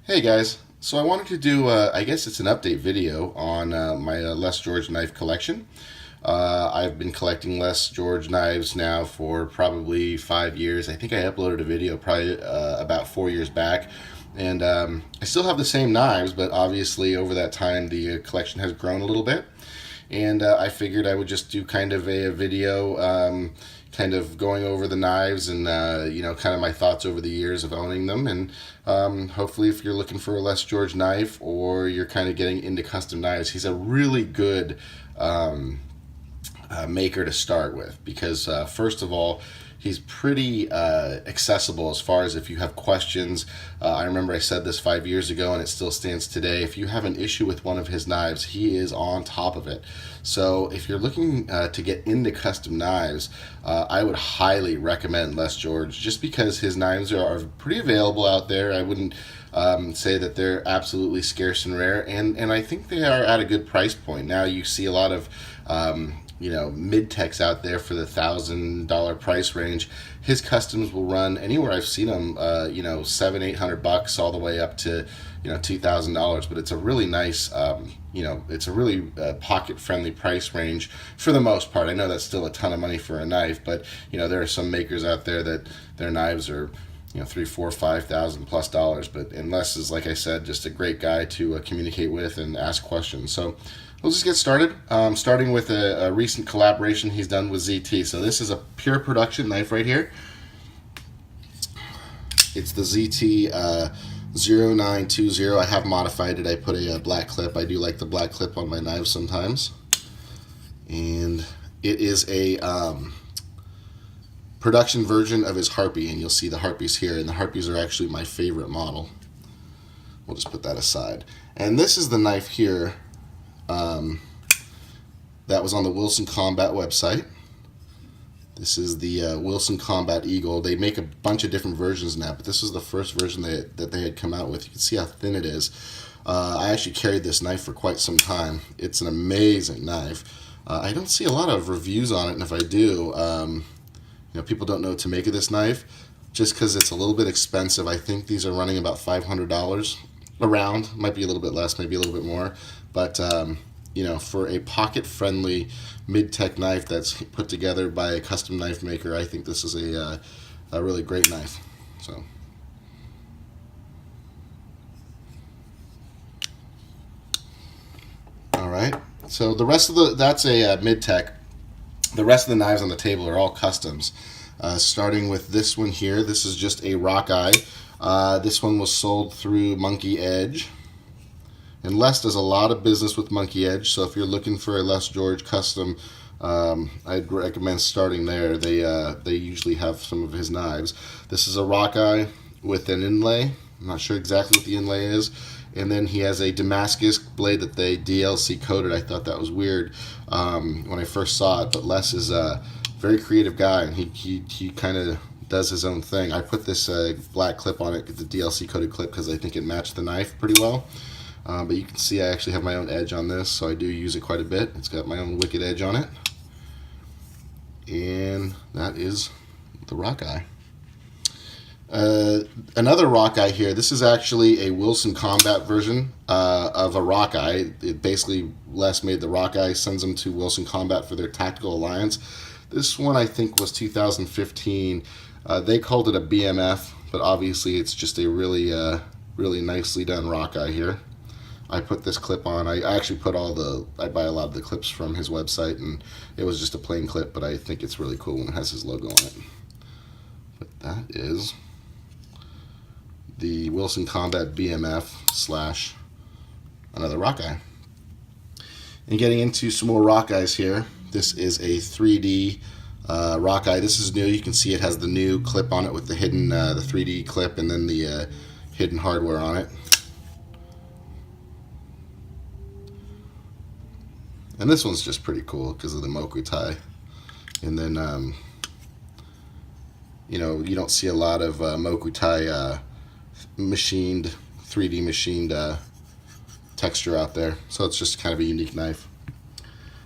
Hey guys, so I wanted to do, I guess it's an update video on my Les George knife collection. I've been collecting Les George knives now for probably 5 years. I think I uploaded a video probably about 4 years back. And I still have the same knives, but obviously over that time the collection has grown a little bit. And I figured I would just do kind of a video kind of going over the knives and kind of my thoughts over the years of owning them. And hopefully if you're looking for a Les George knife or you're kind of getting into custom knives, he's a really good maker to start with because first of all, he's pretty accessible as far as if you have questions. I remember I said this 5 years ago and it still stands today. If you have an issue with one of his knives, he is on top of it. So if you're looking to get into custom knives, I would highly recommend Les George just because his knives are pretty available out there. I wouldn't say that they're absolutely scarce and rare, and I think they are at a good price point. Now you see a lot of mid-techs out there for the $1,000 price range. His customs will run anywhere I've seen them, $700-800 all the way up to $2,000. But it's a really nice, it's a really pocket-friendly price range for the most part. I know that's still a ton of money for a knife, but there are some makers out there that their knives are $3,000, $4,000, $5,000+. But Les is, like I said, just a great guy to communicate with and ask questions. So we'll just get started. Starting with a recent collaboration he's done with ZT. So this is a pure production knife right here. It's the ZT 0920. I have modified it. I put a black clip. I do like the black clip on my knives sometimes. And it is a production version of his Harpy, and you'll see the Harpies here, and the Harpies are actually my favorite model. We'll just put that aside. And this is the knife here that was on the Wilson Combat website. This is the Wilson Combat Eagle. They make a bunch of different versions now, but this was the first version that they had come out with. You can see how thin it is. I actually carried this knife for quite some time. It's an amazing knife. I don't see a lot of reviews on it, and if I do, people don't know what to make of this knife just because it's a little bit expensive. I think these are running about $500 around. Might be a little bit less, maybe a little bit more, but for a pocket-friendly mid-tech knife that's put together by a custom knife maker, I think this is a really great knife. So, all right. So the rest of that's a mid-tech. The rest of the knives on the table are all customs. Starting with this one here. This is just a Rockeye. This one was sold through Monkey Edge. And Les does a lot of business with Monkey Edge, so if you're looking for a Les George custom, I'd recommend starting there. They usually have some of his knives. This is a Rockeye with an inlay. I'm not sure exactly what the inlay is. And then he has a Damascus blade that they DLC coated. I thought that was weird when I first saw it, but Les is a very creative guy, and he kind of does his own thing. I put this black clip on it, the DLC coated clip, because I think it matched the knife pretty well. But you can see I actually have my own edge on this, so I do use it quite a bit. It's got my own wicked edge on it. And that is the Rockeye. Another Rockeye here. This is actually a Wilson Combat version of a Rockeye. It basically, Les made the Rockeye, sends them to Wilson Combat for their Tactical Alliance. This one I think was 2015. They called it a BMF, but obviously it's just a really nicely done Rockeye here. I put this clip on. I actually put I buy a lot of the clips from his website, and it was just a plain clip, but I think it's really cool when it has his logo on it. But that is the Wilson Combat BMF / another Rockeye. And getting into some more Rockeyes here. This is a 3D Rockeye. This is new. You can see it has the new clip on it with the hidden, the 3D clip, and then the hidden hardware on it. And this one's just pretty cool because of the Moku tie. And then, you don't see a lot of Moku tie machined, 3D machined texture out there. So it's just kind of a unique knife.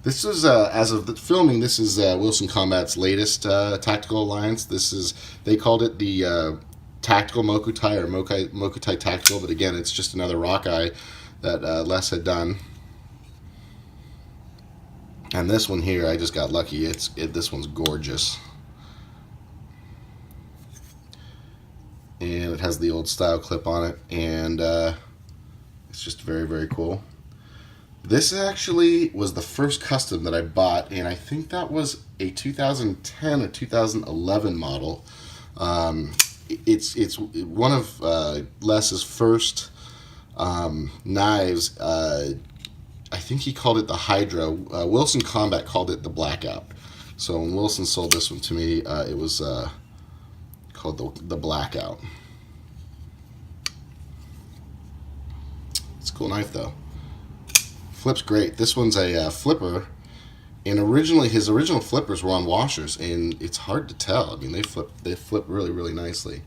This is, as of the filming, this is Wilson Combat's latest Tactical Alliance. They called it the tactical Mokutai or Mokutai tactical, but again, it's just another Rockeye that Les had done. And this one here, I just got lucky. This one's gorgeous. And it has the old style clip on it, and it's just very, very cool. This actually was the first custom that I bought, and I think that was a 2010 or 2011 model. It's one of Les's first knives. I think he called it the Hydra. Wilson Combat called it the Blackout. So when Wilson sold this one to me, it was called the Blackout. It's a cool knife though. Flips great. This one's a flipper, and originally his original flippers were on washers, and it's hard to tell. I mean, they flip really, really nicely.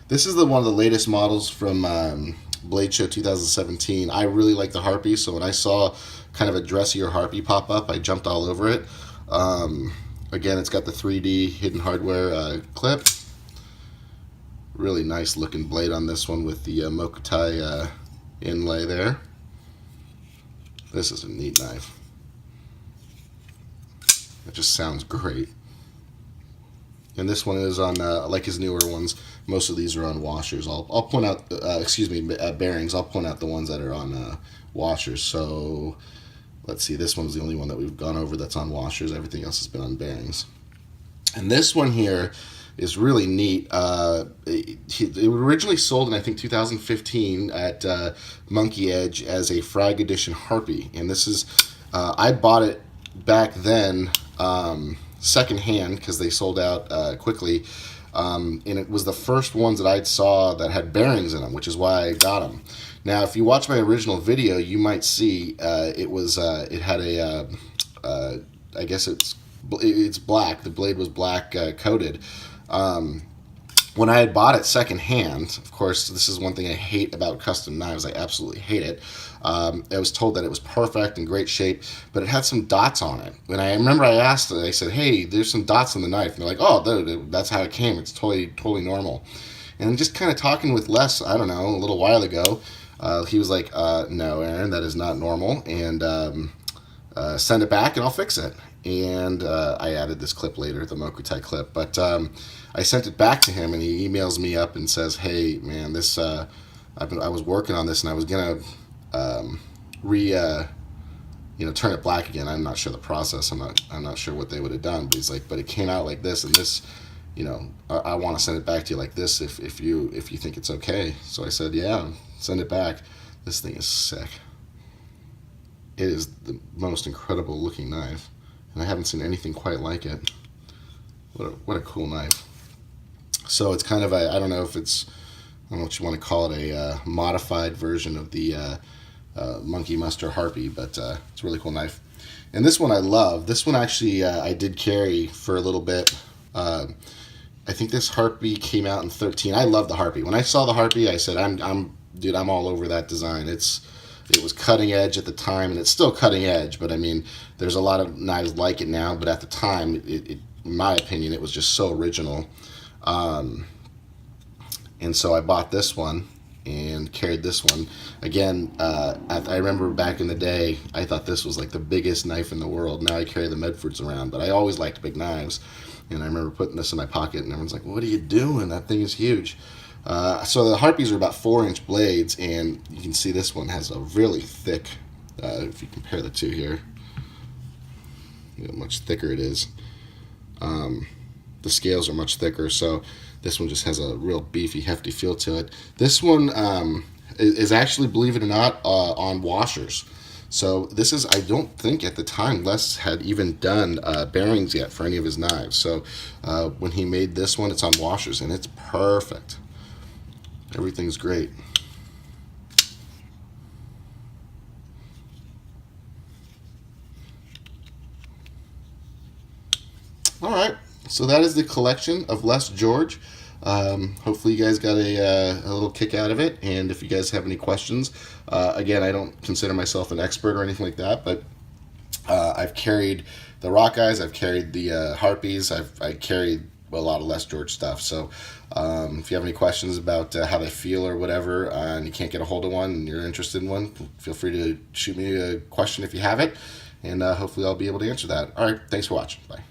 This is one of the latest models from Blade Show 2017. I really like the Harpy, so when I saw kind of a dressier Harpy pop up, I jumped all over it. Again, it's got the 3D hidden hardware clip. Really nice looking blade on this one with the Mokutai inlay there. This is a neat knife. It just sounds great. And this one is on, like his newer ones, most of these are on washers. I'll point out, bearings. I'll point out the ones that are on washers. So let's see, this one's the only one that we've gone over that's on washers. Everything else has been on bearings. And this one here is really neat. It originally sold in, I think, 2015 at Monkey Edge as a Frag Edition Harpy. And this is, I bought it back then secondhand because they sold out quickly. And it was the first ones that I saw that had bearings in them, which is why I got them. Now, if you watch my original video, you might see it had a, I guess it's black. The blade was black coated. When I had bought it secondhand, of course, this is one thing I hate about custom knives. I absolutely hate it. I was told that it was perfect and great shape, but it had some dots on it. And I remember I asked it, I said, hey, there's some dots on the knife. And they're like, oh, that's how it came. It's totally normal. And just kind of talking with Les, I don't know, a little while ago, he was like, no, Aaron, that is not normal. And send it back and I'll fix it. And I added this clip later, the Mokutai clip. But I sent it back to him, and he emails me up and says, hey, man, this I was working on this, and I was going to turn it black again. I'm not sure the process. I'm not sure what they would have done. But he's like, but it came out like this, and this, I want to send it back to you like this if you think it's okay. So I said, yeah, send it back. This thing is sick. It is the most incredible looking knife, and I haven't seen anything quite like it. What a cool knife. So it's kind of a, I don't know what you want to call it, a modified version of the Monkey Muster Harpy, but it's a really cool knife. And this one I love. This one actually I did carry for a little bit. I think this Harpy came out in 2013. I love the Harpy. When I saw the Harpy, I said, dude, I'm all over that design. It was cutting edge at the time, and it's still cutting edge, but I mean, there's a lot of knives like it now, but at the time, in my opinion, it was just so original. And so I bought this one and carried this one. Again, I remember back in the day, I thought this was like the biggest knife in the world. Now I carry the Medfords around, but I always liked big knives. And I remember putting this in my pocket, and everyone's like, what are you doing? That thing is huge. So the Harpies are about 4-inch blades, and you can see this one has a really thick, if you compare the two here, how much thicker it is. The scales are much thicker, so this one just has a real beefy, hefty feel to it. This one is actually, believe it or not, on washers. So this is, I don't think at the time Les had even done bearings yet for any of his knives. So when he made this one, it's on washers, and it's perfect. Everything's great. All right, so that is the collection of Les George. Hopefully you guys got a little kick out of it, and if you guys have any questions, again, I don't consider myself an expert or anything like that, but I've carried the Rockeyes, I've carried the Harpies, I carried a lot of less George stuff. So if you have any questions about how they feel or whatever, and you can't get a hold of one and you're interested in one, feel free to shoot me a question if you have it, and hopefully I'll be able to answer that. All right, thanks for watching. Bye.